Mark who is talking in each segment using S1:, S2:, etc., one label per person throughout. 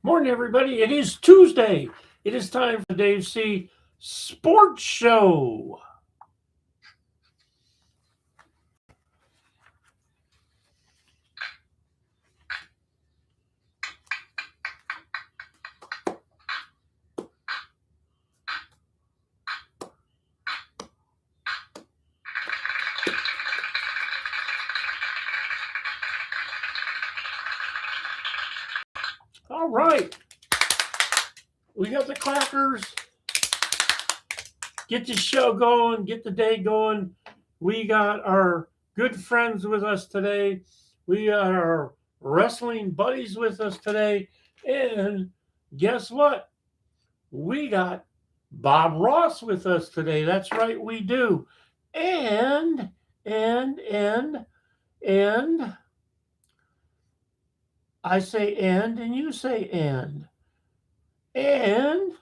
S1: Morning, everybody. It is Tuesday. It is time for Dave C. Sports Show. All right. We got the clappers. Get the show going, get the day going. We got our good friends with us today. We got our wrestling buddies with us today. And guess what? We got Bob Ross with us today. That's right, we do. And I say and you say and. And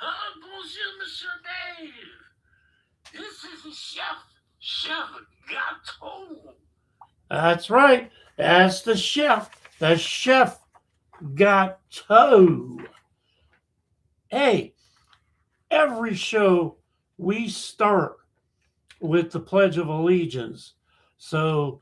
S2: Bonjour, Monsieur Dave. This is the Chef Gato.
S1: that's right. That's the chef. The chef got toe. Hey, every show we start with the Pledge of Allegiance. So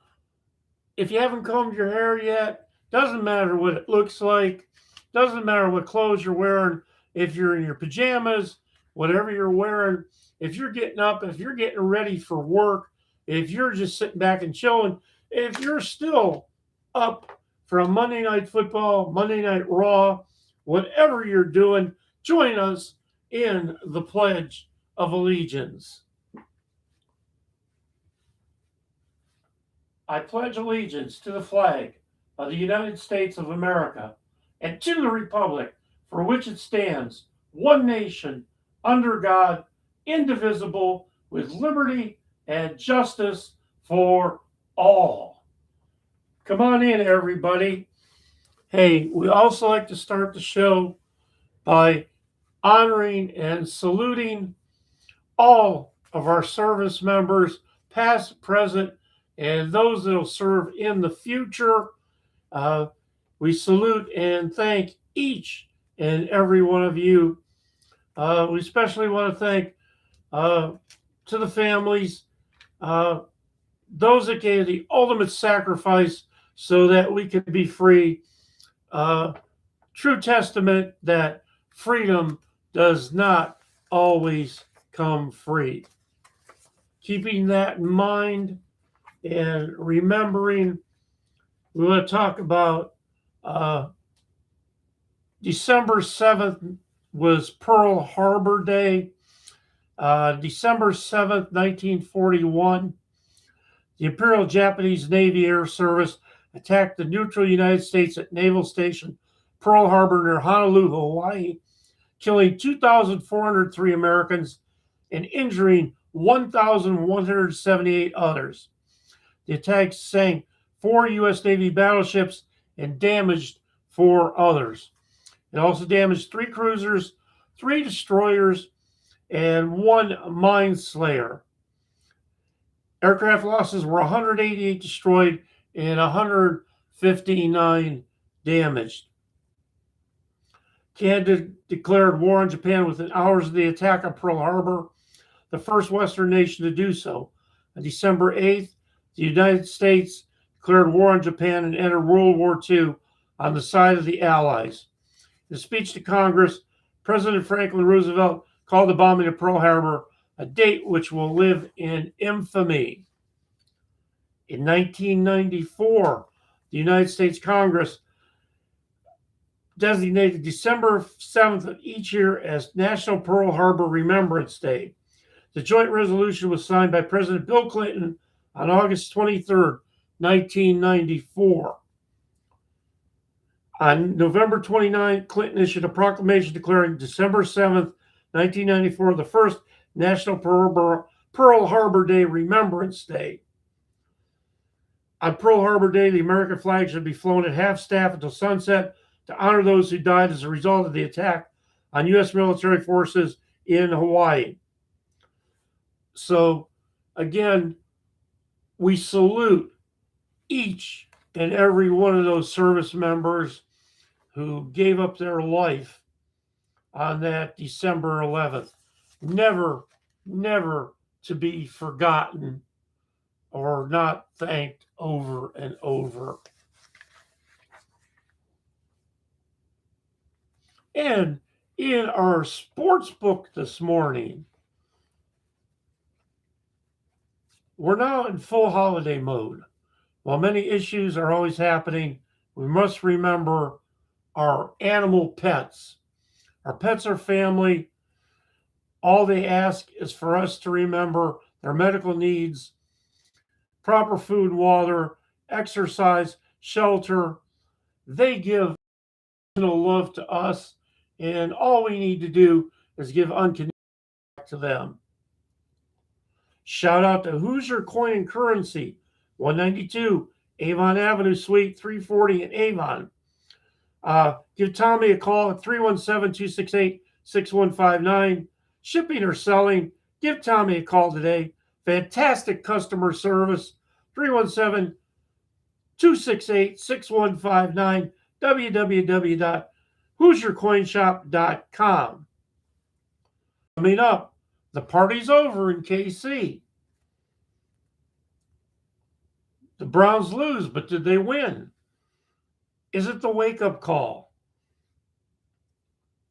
S1: if you haven't combed your hair yet, doesn't matter what it looks like, doesn't matter what clothes you're wearing, if you're in your pajamas, whatever you're wearing, if you're getting up, if you're getting ready for work, if you're just sitting back and chilling, if you're still up for a Monday Night Football, Monday Night Raw, whatever you're doing, join us in the Pledge of Allegiance. I pledge allegiance to the flag of the United States of America and to the republic for which it stands, one nation, under God, indivisible, with liberty and justice for all. Come on in, everybody. Hey, we also like to start the show by honoring and saluting all of our service members, past, present, and those that will serve in the future. We salute and thank each and every one of you. We especially want to thank to the families, those that gave the ultimate sacrifice so that we could be free. True testament that freedom does not always come free. Keeping that in mind and remembering, we want to talk about December 7th was Pearl Harbor Day. December 7th, 1941, the Imperial Japanese Navy Air Service attacked the neutral United States at Naval Station Pearl Harbor near Honolulu, Hawaii, killing 2,403 Americans and injuring 1,178 others. The attack sank 4 U.S. Navy battleships and damaged 4 others. It also damaged 3 cruisers, 3 destroyers, and 1 mine slayer. Aircraft losses were 188 destroyed and 159 damaged. Canada declared war on Japan within hours of the attack on Pearl Harbor, the first Western nation to do so. On December 8th, the United States declared war on Japan and entered World War II on the side of the Allies. In a speech to Congress, President Franklin Roosevelt called the bombing of Pearl Harbor a date which will live in infamy. In 1994, the United States Congress designated December 7th of each year as National Pearl Harbor Remembrance Day. The joint resolution was signed by President Bill Clinton on August 23rd, 1994. On November 29th, Clinton issued a proclamation declaring December 7th, 1994, the first National Pearl Harbor Day Remembrance Day. On Pearl Harbor Day, the American flag should be flown at half staff until sunset to honor those who died as a result of the attack on U.S. military forces in Hawaii. So, again, we salute each and every one of those service members who gave up their life on that December 11th. Never, never to be forgotten or not thanked over and over. And in our sports book this morning, we're now in full holiday mode. While many issues are always happening, we must remember our animal pets. Our pets are family. All they ask is for us to remember their medical needs, proper food, water, exercise, shelter. They give love to us, and all we need to do is give unconditional to them. Shout out to Hoosier Coin and Currency, 192 Avon Avenue, Suite 340 in Avon. Give Tommy a call at 317-268-6159. Shipping or selling, give Tommy a call today. Fantastic customer service, 317-268-6159, www.HoosierCoinShop.com. Coming up, the party's over in KC. The Browns lose, but did they win? Is it the wake-up call?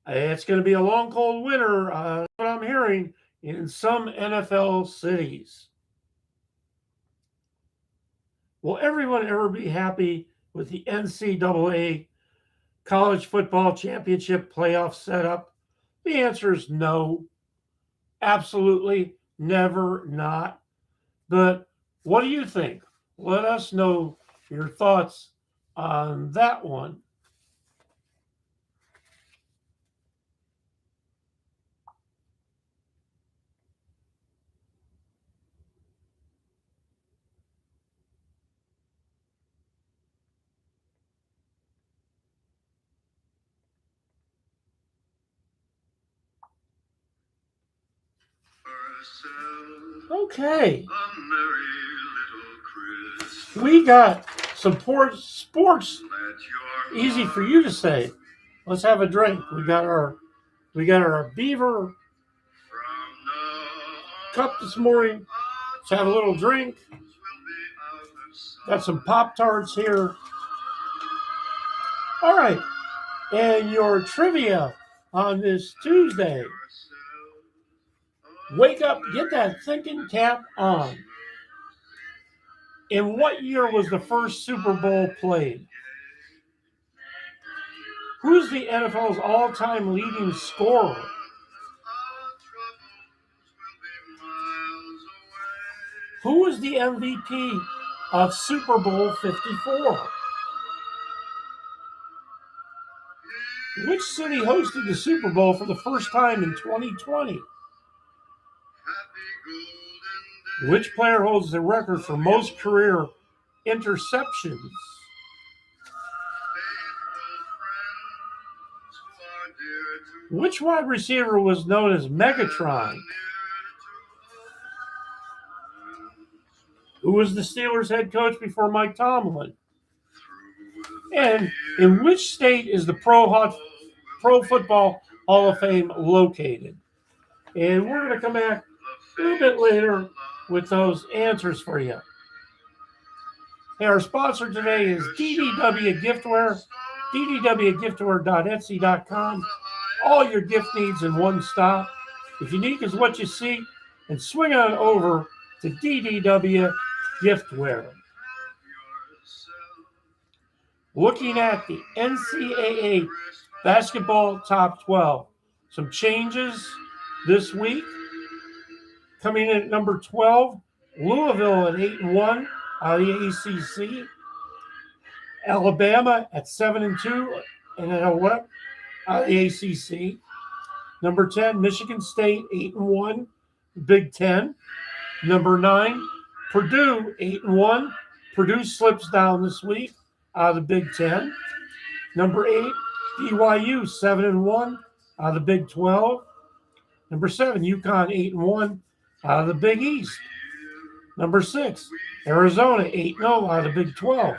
S1: It's going to be a long, cold winter, what I'm hearing, in some NFL cities. Will everyone ever be happy with the NCAA college football championship playoff setup? The answer is no. Absolutely never not. But what do you think? Let us know your thoughts on that one. Okay. We got some sports. Easy for you to say. Let's have a drink. We got our Beaver cup this morning. Let's have a little drink. Got some Pop-Tarts here. All right. And your trivia on this Tuesday. Wake up, get that thinking cap on. In what year was the first Super Bowl played? Who's the NFL's all-time leading scorer? Who was the MVP of Super Bowl 54? Which city hosted the Super Bowl for the first time in 2020? Which player holds the record for most career interceptions? Which wide receiver was known as Megatron? Who was the Steelers head coach before Mike Tomlin? And in which state is the Pro Football Hall of Fame located? And we're going to come back a little bit later with those answers for you. Hey, our sponsor today is DDW Giftware, ddwgiftware.etsy.com. All your gift needs in one stop. If unique is what you seek, and swing on over to DDW Giftware. Looking at the NCAA Basketball Top 12. Some changes this week. Coming in at number 12, Louisville at 8-1 out of the ACC. Alabama at 7-2 and at 11 out of the ACC. Number 10, Michigan State 8-1, Big Ten. Number 9, Purdue 8-1. Purdue slips down this week out of the Big Ten. Number 8, BYU 7-1 out of the Big 12. Number 7, UConn 8-1 out of the Big East. Number 6, Arizona 8-0 out of the Big 12.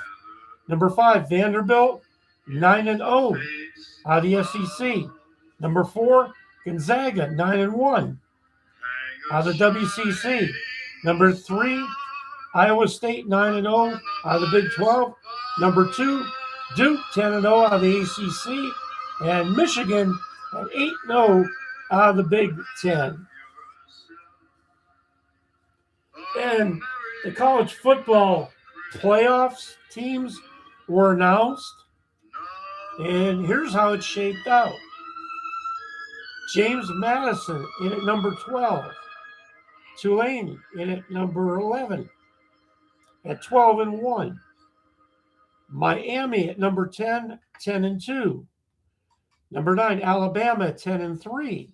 S1: Number 5, Vanderbilt 9-0 out of the SEC. Number 4, Gonzaga, 9-1 out of the WCC. Number 3, Iowa State, 9-0 out of the Big 12. Number 2, Duke, 10-0 out of the ACC. And Michigan at 8-0 out of the Big 10. And the college football playoffs teams were announced. And here's how it shaped out. James Madison in at number 12. Tulane in at number 11 at 12-1. Miami at number 10, 10-2. Number 9, Alabama at 10-3.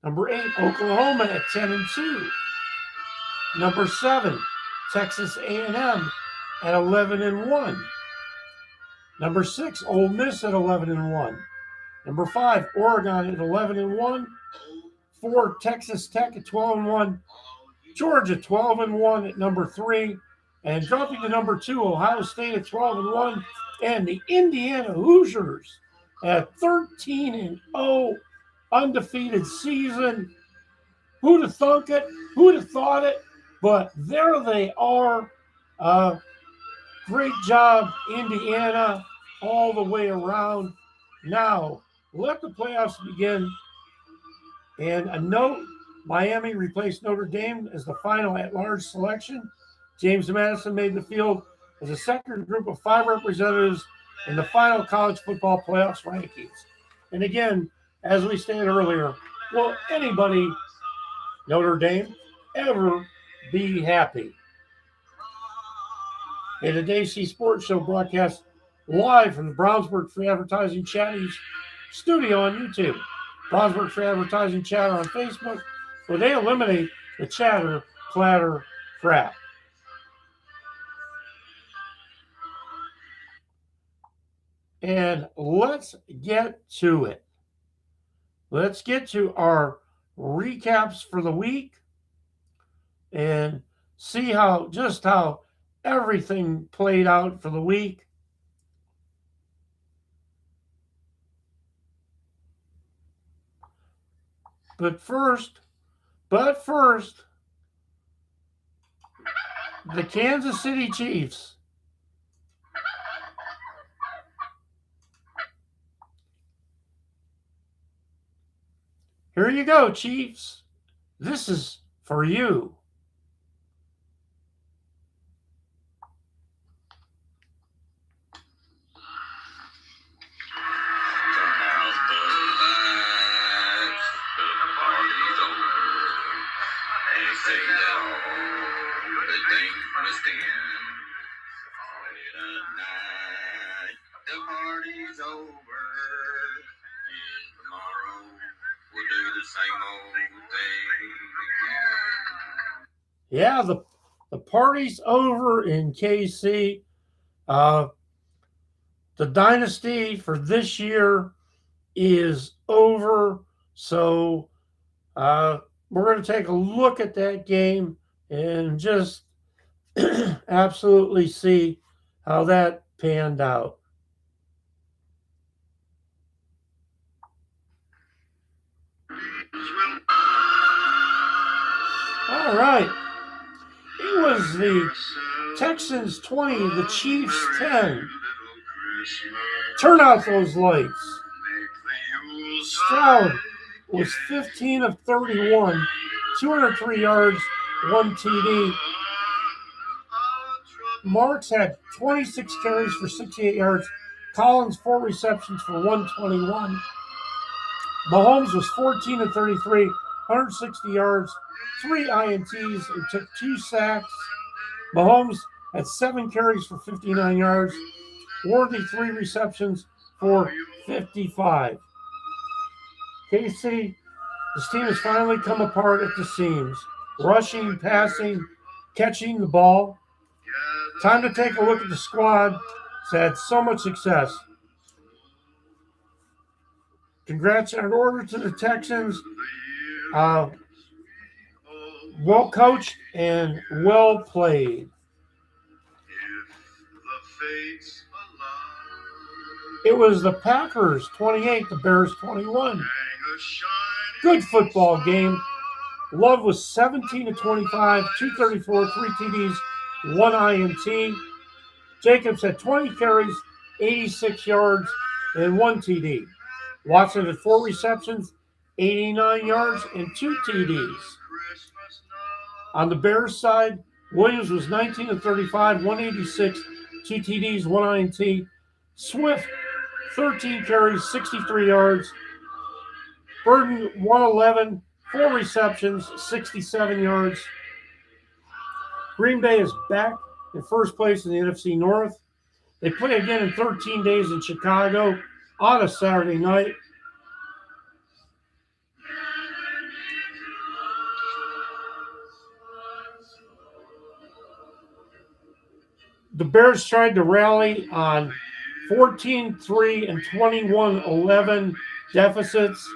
S1: Number 8, Oklahoma at 10-2. Number 7, Texas A&M at 11-1. Number 6, Ole Miss at 11-1. Number 5, Oregon at 11-1. 4, Texas Tech at 12-1. Georgia 12-1 at number 3. And dropping to number 2, Ohio State at 12-1. And the Indiana Hoosiers at 13-0, undefeated season. Who'd have thunk it? Who'd have thought it? But there they are. Great job, Indiana, all the way around. Now, let the playoffs begin. And a note, Miami replaced Notre Dame as the final at-large selection. James Madison made the field as a second group of 5 representatives in the final college football playoffs rankings. And again, as we stated earlier, will anybody, Notre Dame, ever be happy? And today's C Sports Show broadcast live from the Brownsburg Free Advertising Chatties studio on YouTube. Brownsburg Free Advertising Chatter on Facebook, where they eliminate the chatter, clatter, crap. And let's get to it. Let's get to our recaps for the week and see how everything played out for the week. But first, the Kansas City Chiefs. Here you go, Chiefs. This is for you. Yeah, the party's over in KC. The dynasty for this year is over. So we're going to take a look at that game and just absolutely see how that panned out. All right. It was the Texans 20, the Chiefs 10. Turn out those lights. Stroud was 15 of 31, 203 yards, 1 TD. Marks had 26 carries for 68 yards. Collins, 4 receptions for 121. Mahomes was 14 of 33, 160 yards, 3 INTs, and took 2 sacks. Mahomes had 7 carries for 59 yards. Worthy, 3 receptions for 55. KC, this team has finally come apart at the seams. Rushing, passing, catching the ball. Time to take a look at the squad. It's had so much success. Congrats in order to the Texans. Well coached and well played. It was the Packers 28, the Bears 21. Good football game. Love was 17 to 25, 234, 3 TDs, 1 INT. Jacobs had 20 carries, 86 yards, and 1 TD. Watson had 4 receptions, 89 yards, and 2 TDs. On the Bears side, Williams was 19 to 35, 186, 2 TDs, 1 INT. Swift, 13 carries, 63 yards. Burton, 111, 4 receptions, 67 yards. Green Bay is back in first place in the NFC North. They play again in 13 days in Chicago on a Saturday night. The Bears tried to rally on 14-3 and 21-11 deficits.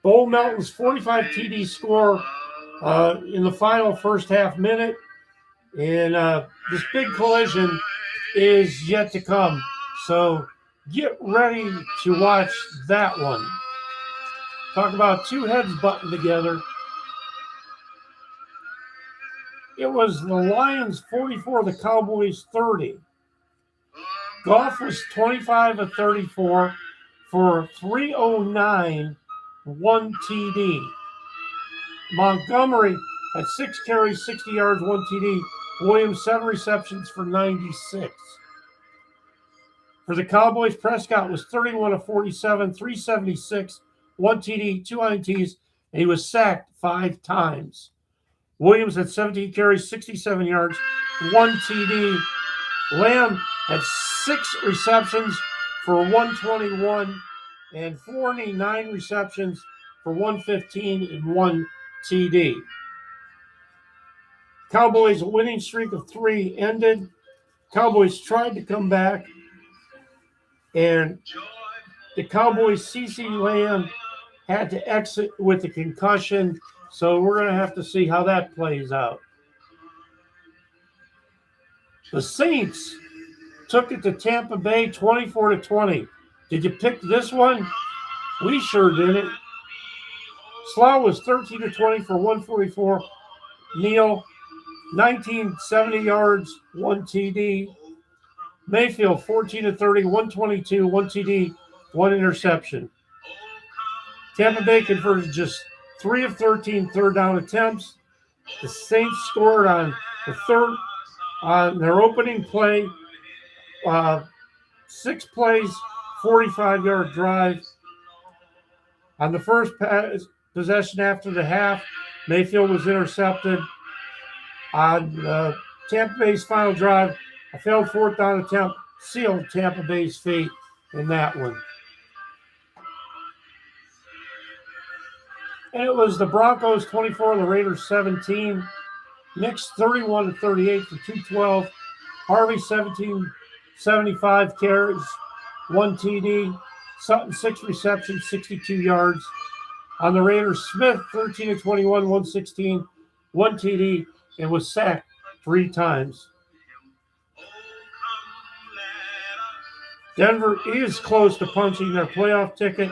S1: Bo Melton's 45 TD score in the final first half minute. And this big collision is yet to come. So get ready to watch that one. Talk about two heads butting together. It was the Lions 44, the Cowboys 30. Goff was 25 of 34 for 309, 1 TD. Montgomery had 6 carries, 60 yards, 1 TD. Williams, 7 receptions for 96. For the Cowboys, Prescott was 31 of 47, 376, 1 TD, 2 INTs, and he was sacked 5 times. Williams had 17 carries, 67 yards, 1 TD. Lamb had 6 receptions for 121 and 49 receptions for 115 and 1 TD. Cowboys' winning streak of 3 ended. Cowboys tried to come back, and the Cowboys' CeeDee Lamb had to exit with a concussion, so we're going to have to see how that plays out. The Saints took it to Tampa Bay 24-20. Did you pick this one? We sure didn't. Slough was 13 to 20 for 144. Neal, 1970 yards, 1 TD. Mayfield, 14 to 30, 122, 1 TD, 1 interception. Tampa Bay converted just 3 of 13 third down attempts. The Saints scored on their opening play, 6 plays, 45-yard drive. On the first possession after the half, Mayfield was intercepted. On Tampa Bay's final drive, a failed fourth down attempt sealed Tampa Bay's fate in that one. And it was the Broncos 24, the Raiders 17. Knicks 31 to 38 for 212. Harvey 75 carries, 1 TD. Sutton 6 receptions, 62 yards. On the Raiders, Smith 13 to 21, 116, 1 TD, and was sacked 3 times. Denver is close to punching their playoff ticket.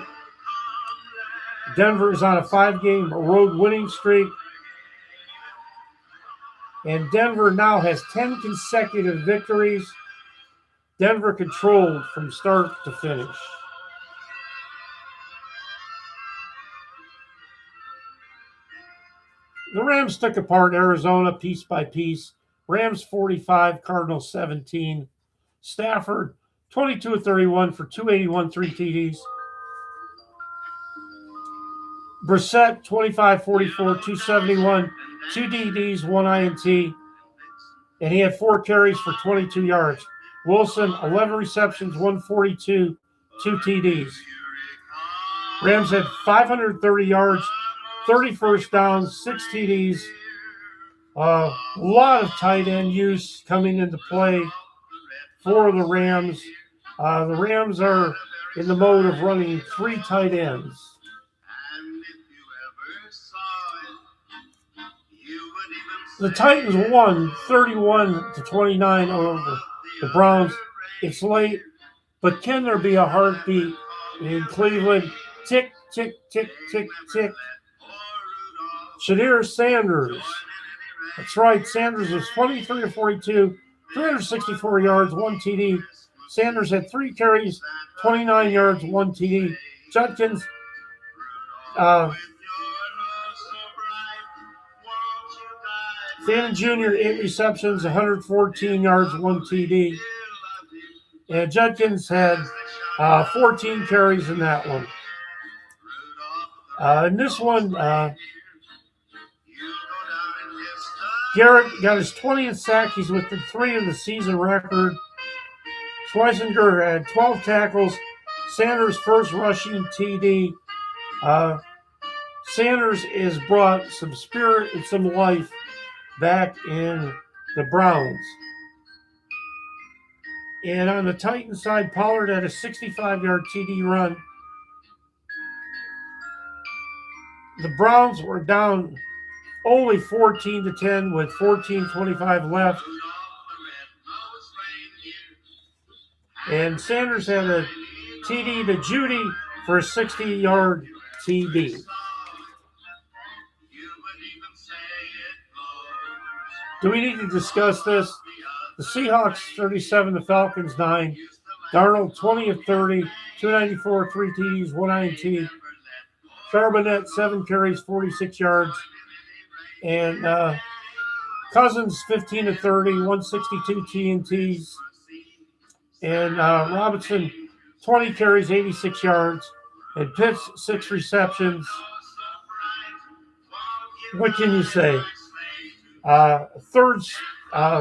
S1: Denver is on a 5-game road winning streak. And Denver now has 10 consecutive victories. Denver controlled from start to finish. The Rams took apart Arizona piece by piece. Rams 45, Cardinals 17. Stafford 22 of 31 for 281, 3 TDs. Brissett 25, 44, 271, 2 DDs, 1 INT. And he had 4 carries for 22 yards. Wilson 11 receptions, 142, 2 TDs. Rams had 530 yards, 30 first downs, 6 TDs. A lot of tight end use coming into play for the Rams. The Rams are in the mode of running 3 tight ends. The Titans won 31 to 29 over the Browns. It's late. But can there be a heartbeat in Cleveland? Tick, tick, tick, tick, tick. Shadir Sanders. That's right. Sanders was 23 to 42, 364 yards, 1 TD. Sanders had 3 carries, 29 yards, 1 TD. Judkins, Fannin Jr., 8 receptions, 114 yards, 1 TD. And Judkins had 14 carries in that one. In this one, Garrett got his 20th sack. He's within 3 of the season record. Schweizinger had 12 tackles. Sanders' first rushing TD. Sanders has brought some spirit and some life back in the Browns. And on the Titans side, Pollard had a 65-yard TD run. The Browns were down only 14-10 with 14:25 left. And Sanders had a TD to Judy for a 60-yard TD. Do we need to discuss this? The Seahawks 37, the Falcons 9. Darnold 20 of 30, 294, 3 TDs, 1 INT. Charbonnet 7 carries, 46 yards. And Cousins 15 of 30, 162 TNTs. And Robinson 20 carries, 86 yards. And Pitts 6 receptions. What can you say?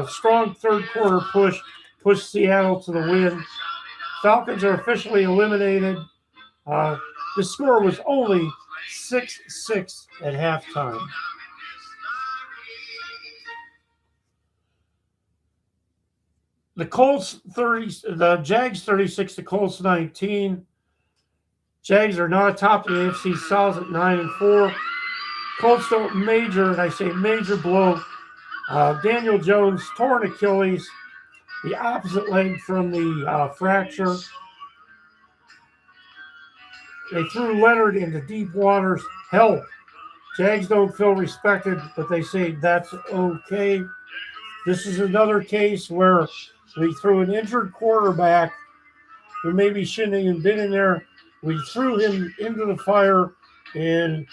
S1: Strong third quarter pushed Seattle to the win. Falcons are officially eliminated. The score was only 6-6 at halftime. The Jags 36, the Colts 19. Jags are not atop the AFC South at 9-4. Colts don't major, and I say major blow. Daniel Jones torn Achilles, the opposite leg from the fracture. They threw Leonard into deep waters. Help. Jags don't feel respected, but they say that's okay. This is another case where we threw an injured quarterback who maybe shouldn't have even been in there. We threw him into the fire, and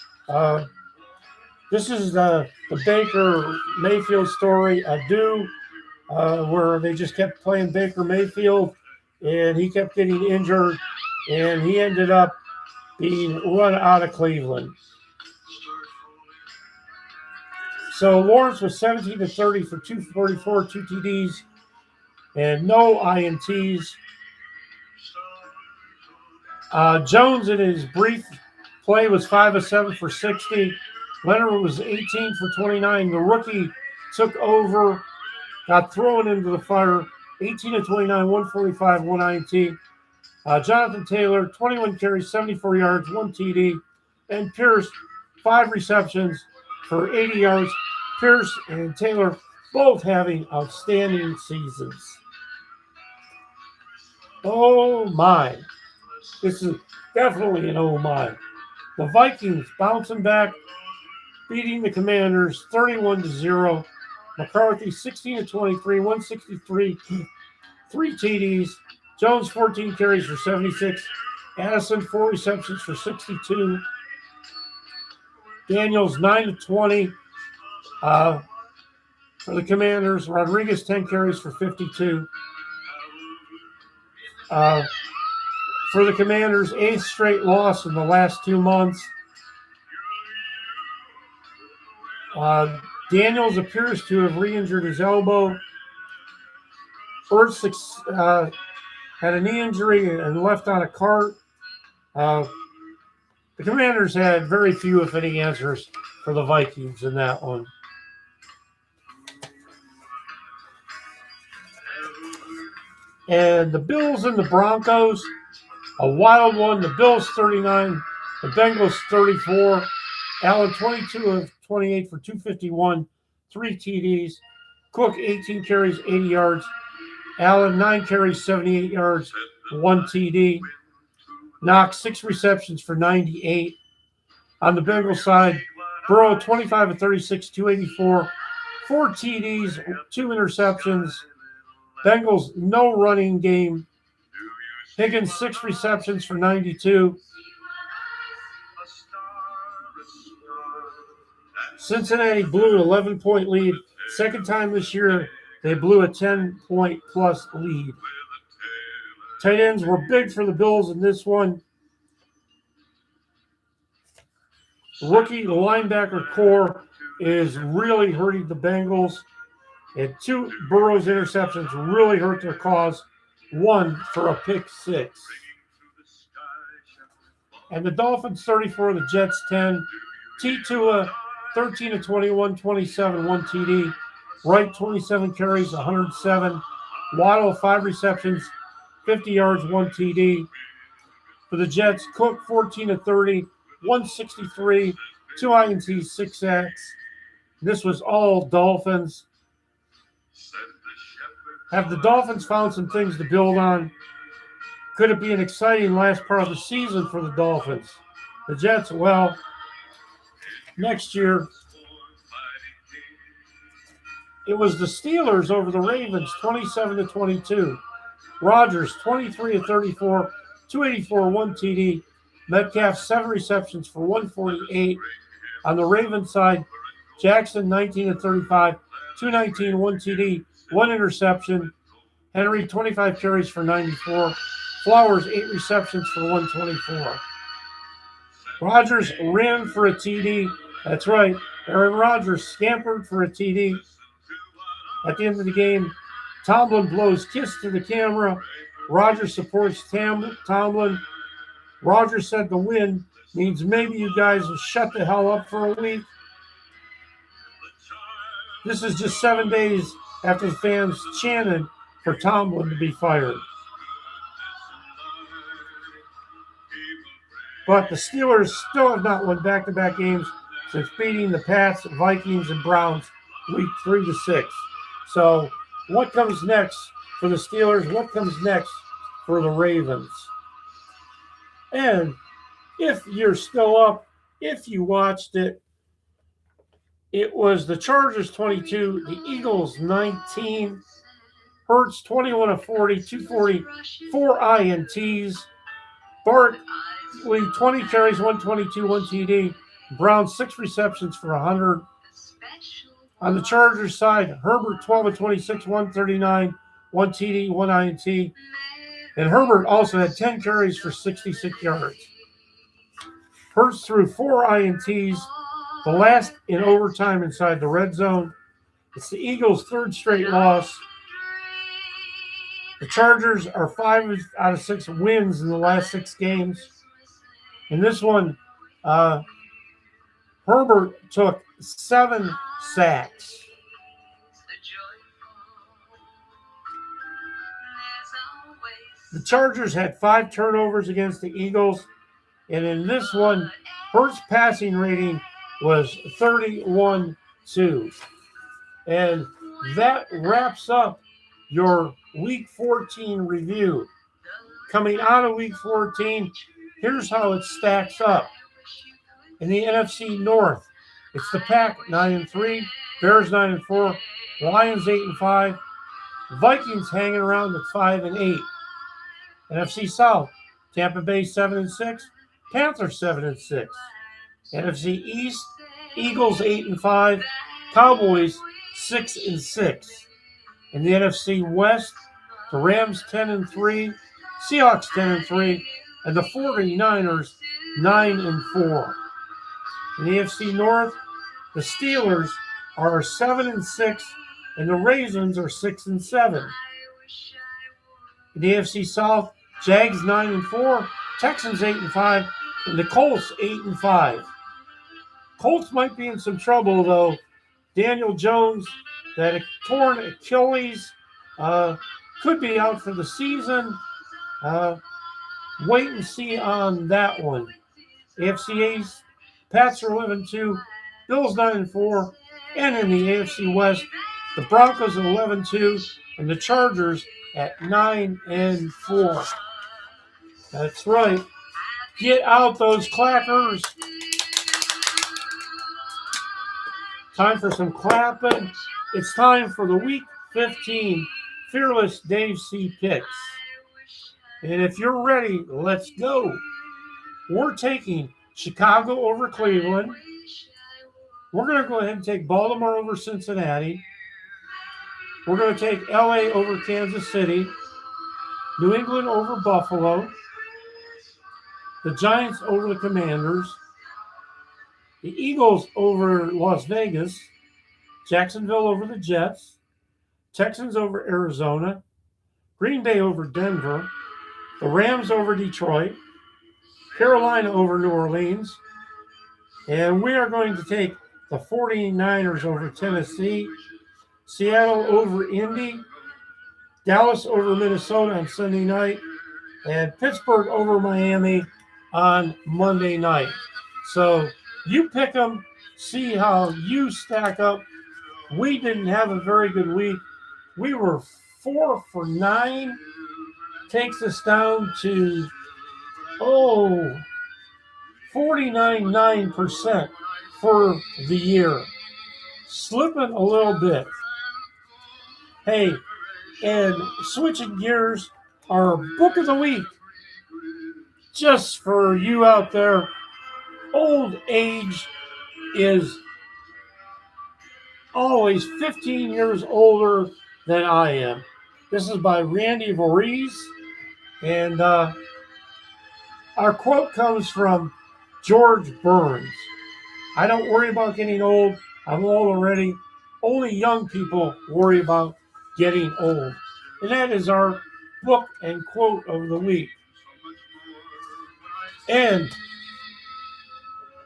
S1: this is the Baker Mayfield story, Adu, where they just kept playing Baker Mayfield, and he kept getting injured, and he ended up being run out of Cleveland. So Lawrence was 17 to 30 for 244, 2 TDs, and no INTs. Jones, in his brief play, was 5 of 7 for 60. Leonard was 18 for 29. The rookie took over, got thrown into the fire, 18 of 29, 145, 1 INT. Jonathan Taylor, 21 carries, 74 yards, 1 TD. And Pierce, 5 receptions for 80 yards. Pierce and Taylor both having outstanding seasons. Oh my. This is definitely an oh my. The Vikings bouncing back, beating the Commanders 31-0. McCarthy 16 of 23, 163, 3 TDs. Jones 14 carries for 76. Addison 4 receptions for 62. Daniels 9 of 20 for the Commanders. Rodriguez 10 carries for 52. For the Commanders, 8th straight loss in the last 2 months. Daniels appears to have re-injured his elbow. Ertz had a knee injury and left on a cart. The Commanders had very few, if any, answers for the Vikings in that one. And the Bills and the Broncos, a wild one. The Bills 39, the Bengals 34. Allen 22 of 28 for 251, 3 TDs. Cook 18 carries, 80 yards. Allen 9 carries, 78 yards. 1 TD. Knox, 6 receptions for 98. On the Bengals side, Burrow, 25 of 36, 284. 4 TDs, 2 interceptions. Bengals, no running game. Higgins, 6 receptions for 92. Cincinnati blew an 11-point lead. Second time this year, they blew a 10-point plus lead. Tight ends were big for the Bills in this one. Rookie linebacker core is really hurting the Bengals. And 2 Burrow's interceptions really hurt their cause. 1 for a pick 6. And the Dolphins 34, the Jets 10. Tua 13 of 21, 27, 1 TD. Wright 27 carries, 107. Waddle 5 receptions, 50 yards, 1 TD. For the Jets, Cook 14 of 30, 163, 2 INTs, 6 sacks. This was all Dolphins. Have the Dolphins found some things to build on? Could it be an exciting last part of the season for the Dolphins? The Jets, well, next year, it was the Steelers over the Ravens, 27 to 22. Rodgers, 23 of 34, 284, 1 TD. Metcalf, 7 receptions for 148. On the Ravens side, Jackson, 19 of 35, 219, 1 TD, 1 interception. Henry, 25 carries for 94. Flowers, 8 receptions for 124. Rodgers ran for a TD. That's right. Aaron Rodgers scampered for a TD. At the end of the game, Tomlin blows kiss to the camera. Rodgers supports Tomlin. Rodgers said the win means maybe you guys will shut the hell up for a week. This is just 7 days after the fans chanted for Tomlin to be fired. But the Steelers still have not won back-to-back games since beating the Pats, Vikings, and Browns week 3 to 6. So what comes next for the Steelers? What comes next for the Ravens? And if you're still up, if you watched it, it was the Chargers 22, the Eagles 19, Hurts 21 of 40, 240, 4 INTs, Barkley 20 carries, 122, 1 TD, Brown 6 receptions for 100. On the Chargers side, Herbert 12 of 26, 139, 1 TD, 1 INT. And Herbert also had 10 carries for 66 yards. Hurts threw 4 INTs, the last in overtime inside the red zone. It's the Eagles' 3rd straight loss. The Chargers are 5 out of 6 wins in the last 6 games. In this one, Herbert took 7 sacks. The Chargers had 5 turnovers against the Eagles. And in this one, Hurts' passing rating was 31-2. And that wraps up your Week 14 review. Coming out of Week 14, here's how it stacks up. In the NFC North, it's the Pack 9-3, Bears 9-4, Lions 8-5, Vikings hanging around at 5-8. NFC South, Tampa Bay 7-6, Panthers 7-6. NFC East, Eagles 8-5, Cowboys 6-6. In the NFC West, the Rams 10-3, Seahawks 10-3, and the 49ers 9-4. In the AFC North, the Steelers are 7-6, and the Ravens are 6-7. In the AFC South, Jags 9-4, Texans 8-5, and the Colts 8-5. Colts might be in some trouble though. Daniel Jones, that torn Achilles, could be out for the season. Wait and see on that one. AFC East, Pats are 11-2, Bills 9-4, and in the AFC West, the Broncos are 11-2, and the Chargers at 9-4. That's right. Get out those clappers. Time for some clapping. It's time for the Week 15 Fearless Dave C. picks. And if you're ready, let's go. We're taking Chicago over Cleveland. We're going to go ahead and take Baltimore over Cincinnati. We're going to take LA over Kansas City. New England over Buffalo. The Giants over the Commanders. The Eagles over Las Vegas. Jacksonville over the Jets. Texans over Arizona. Green Bay over Denver. The Rams over Detroit. Carolina over New Orleans. And we are going to take the 49ers over Tennessee. Seattle over Indy. Dallas over Minnesota on Sunday night. And Pittsburgh over Miami on Monday night. So you pick them, see how you stack up. We didn't have a very good week. We were 4 for 9. Takes us down to 49.9% for the year. Slipping a little bit. Hey, and switching gears, our book of the week, just for you out there, old age is always 15 years older than I am. This is by Randy Voorhees, and our quote comes from George Burns. I don't worry about getting old. I'm old already. Only young people worry about getting old. And that is our book and quote of the week. And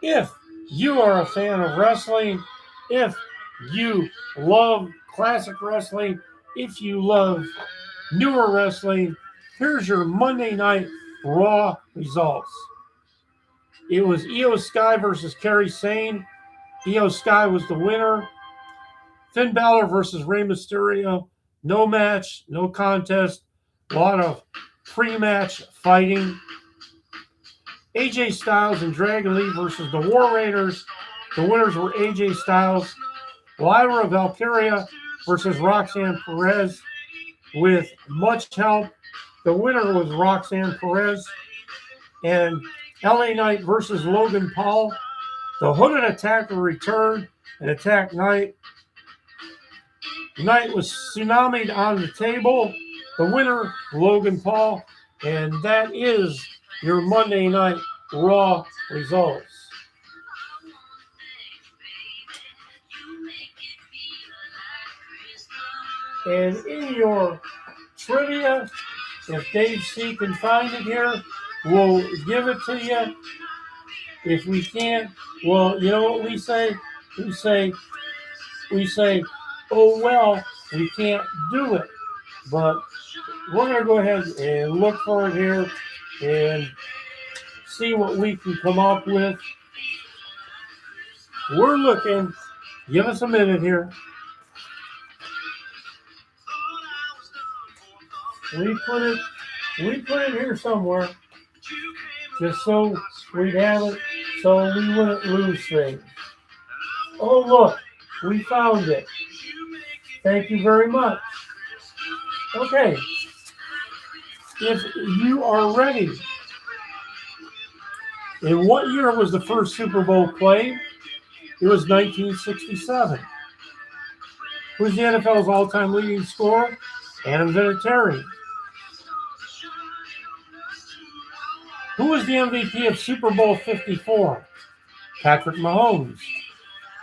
S1: if you are a fan of wrestling, if you love classic wrestling, if you love newer wrestling, here's your Monday Night Raw results. It was Io Sky versus Kairi Sane. Io Sky was the winner. Finn Balor versus Rey Mysterio. No match, no contest. A lot of pre-match fighting. AJ Styles and Dragon Lee versus the War Raiders. The winners were AJ Styles. Lyra Valkyria versus Roxanne Perez with much help. The winner was Roxanne Perez. And LA Knight versus Logan Paul. The Hooded Attacker returned and attacked Knight. Knight was tsunami'd on the table. The winner, Logan Paul. And that is your Monday Night Raw results. And in your trivia, if Dave C can find it here, we'll give it to you. If we can't, well, you know what we say? We say, oh, well, we can't do it. But we're going to go ahead and look for it here and see what we can come up with. We're looking. Give us a minute here. We put it here somewhere, just so we'd have it, so we wouldn't lose things. Oh, look, we found it. Thank you very much. Okay, if you are ready, in what year was the first Super Bowl played? It was 1967. Who's the NFL's all-time leading scorer? Adam Vinatieri. Who was the MVP of Super Bowl 54? Patrick Mahomes.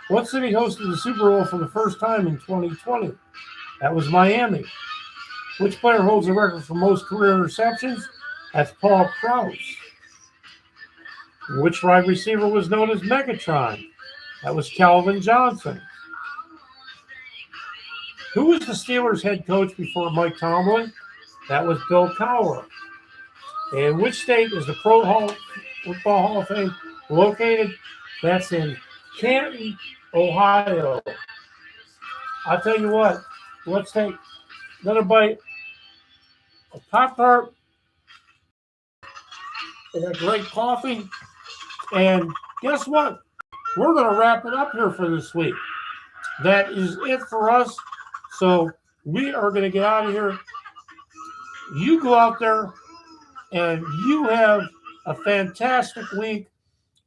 S1: What city hosted the Super Bowl for the first time in 2020? That was Miami. Which player holds the record for most career interceptions? That's Paul Krause. Which wide receiver was known as Megatron? That was Calvin Johnson. Who was the Steelers head coach before Mike Tomlin? That was Bill Cowher. And which state is the Pro Football Hall of Fame located? That's in Canton, Ohio. I'll tell you what, let's take another bite of Pop-Tart. and a great coffee. And guess what? We're going to wrap it up here for this week. That is it for us. So we are going to get out of here. You go out there and you have a fantastic week.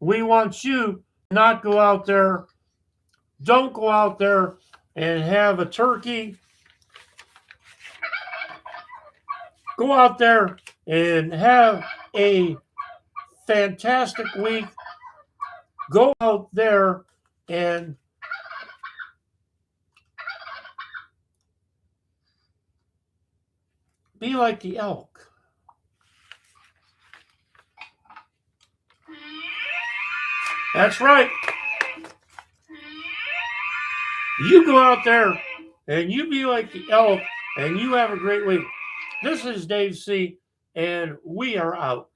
S1: We want you to not go out there. Don't go out there and have a turkey. Go out there and have a fantastic week. Go out there and be like the elk. That's right. You go out there and you be like the elk and you have a great week. This is Dave C., and we are out.